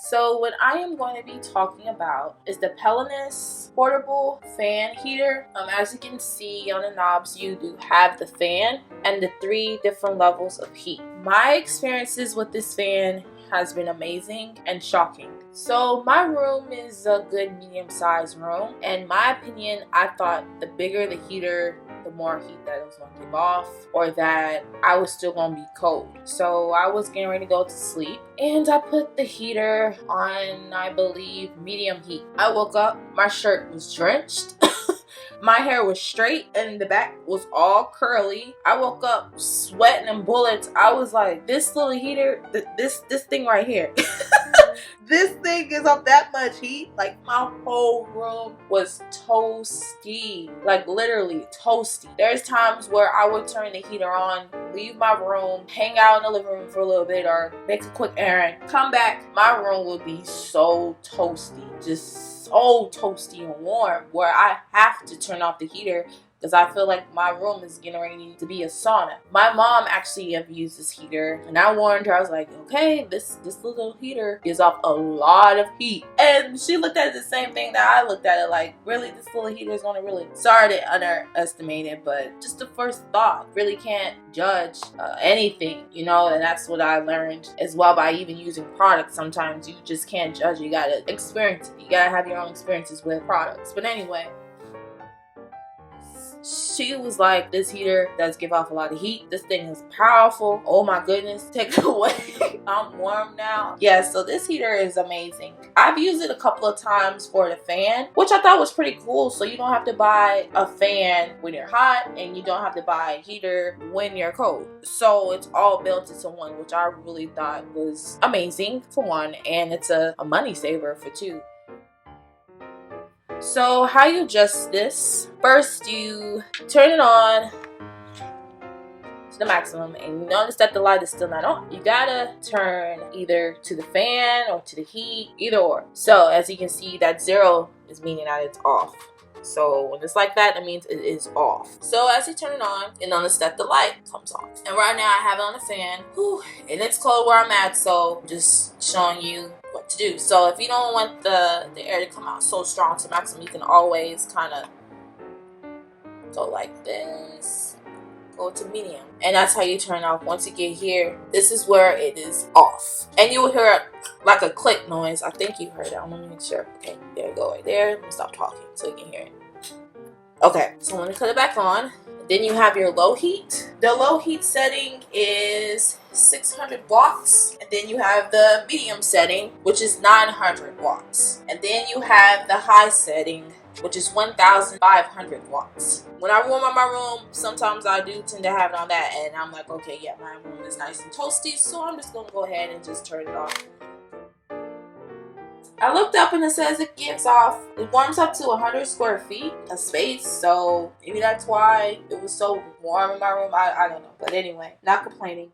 So what I am going to be talking about is the Pelonis portable fan heater. As you can see on the knobs, you do have the fan and the 3 different levels of heat. My experiences with this fan has been amazing and shocking. So my room is a good medium-sized room. In my opinion, I thought the bigger the heater, the more heat that it was going to give off, or that I was still going to be cold. So I was getting ready to go to sleep and I put the heater on, I believe, medium heat. I woke up, my shirt was drenched. My hair was straight and the back was all curly. I woke up sweating and bullets. I was like, this little heater, this thing right here. This thing gives off that much heat. Like, my whole room was toasty. Like, literally toasty. There's times where I would turn the heater on, leave my room, hang out in the living room for a little bit, or make a quick errand, come back, my room would be so toasty, just so toasty and warm, where I have to turn off the heater because I feel like my room is getting ready to be a sauna. My mom actually have used this heater, and I warned her. I was like, okay, this little heater gives off a lot of heat. And she looked at it the same thing that I looked at it, like, really, this little heater is gonna really... Sorry to underestimate it, but just the first thought. Really can't judge anything, you know, and that's what I learned as well by even using products. Sometimes you just can't judge. You gotta experience it. You gotta have your own experiences with products. But anyway, she was like, this heater does give off a lot of heat. This thing is powerful. Oh my goodness, take it away. I'm warm now. Yeah, so this heater is amazing. I've used it a couple of times for the fan, which I thought was pretty cool. So you don't have to buy a fan when you're hot, and you don't have to buy a heater when you're cold. So it's all built into one, which I really thought was amazing for one, and it's a money saver for two. So how you adjust this? First, you turn it on to the maximum, and you notice that the light is still not on. You gotta turn either to the fan or to the heat, either or. So as you can see, that 0 is meaning that it's off. So when it's like that, it means it is off. So as you turn it on, you notice that the light comes on. And right now I have it on the fan. Whew, and it's cold where I'm at, so I'm just showing you what to do. So if you don't want the air to come out so strong to maximum, you can always kind of go like this, go to medium, and that's how you turn off. Once you get here, this is where it is off, and you will hear like a click noise. I think you heard that. Let me make sure. Okay, there you go, right there. Let me stop talking so you can hear it. Okay, so I'm gonna cut it back on. Then you have your low heat. The low heat setting is 600 watts. And then you have the medium setting, which is 900 watts. And then you have the high setting, which is 1,500 watts. When I warm up my room, sometimes I do tend to have it on that, and I'm like, okay, yeah, my room is nice and toasty, so I'm just gonna go ahead and just turn it off. I looked up and it says it warms up to 100 square feet of space, so maybe that's why it was so warm in my room. I don't know, but anyway, not complaining.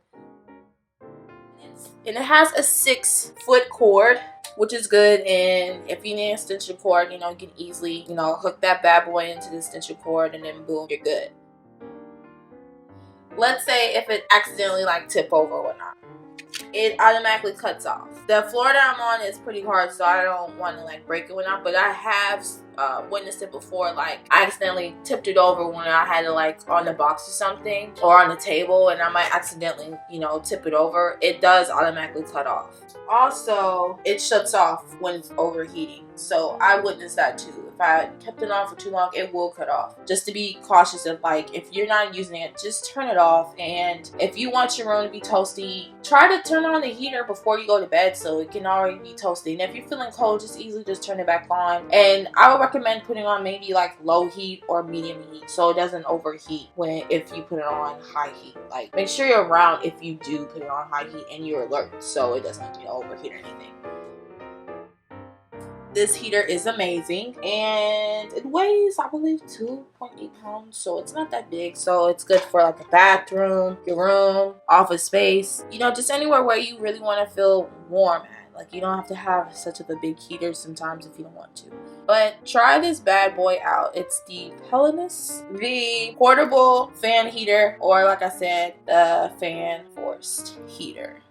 And it has a 6-foot cord, which is good, and if you need an extension cord, you know, you can easily, you know, hook that bad boy into the extension cord, and then boom, you're good. Let's say if it accidentally like tip over or whatnot, it automatically cuts off. The floor that I'm on is pretty hard, so I don't want to like break it or not, but I have witnessed it before. Like, I accidentally tipped it over when I had it like on the box or something, or on the table, and I might accidentally, you know, tip it over. It does automatically cut off. Also, it shuts off when it's overheating, so I witnessed that too. If I kept it on for too long, it will cut off. Just to be cautious of, like, if you're not using it, just turn it off. And if you want your room to be toasty, try to turn on the heater before you go to bed so it can already be toasty. And if you're feeling cold, just easily just turn it back on. And I would recommend putting on maybe like low heat or medium heat so it doesn't overheat if you put it on high heat. Like, make sure you're around if you do put it on high heat and you're alert so it doesn't, you know, overheat or anything. This heater is amazing, and it weighs, I believe, 2.8 pounds, so it's not that big. So it's good for like a bathroom, your room, office space, you know, just anywhere where you really want to feel warm at. Like, you don't have to have such of a big heater sometimes if you don't want to. But try this bad boy out. It's the Pelonis, the portable fan heater, or like I said, the fan forced heater.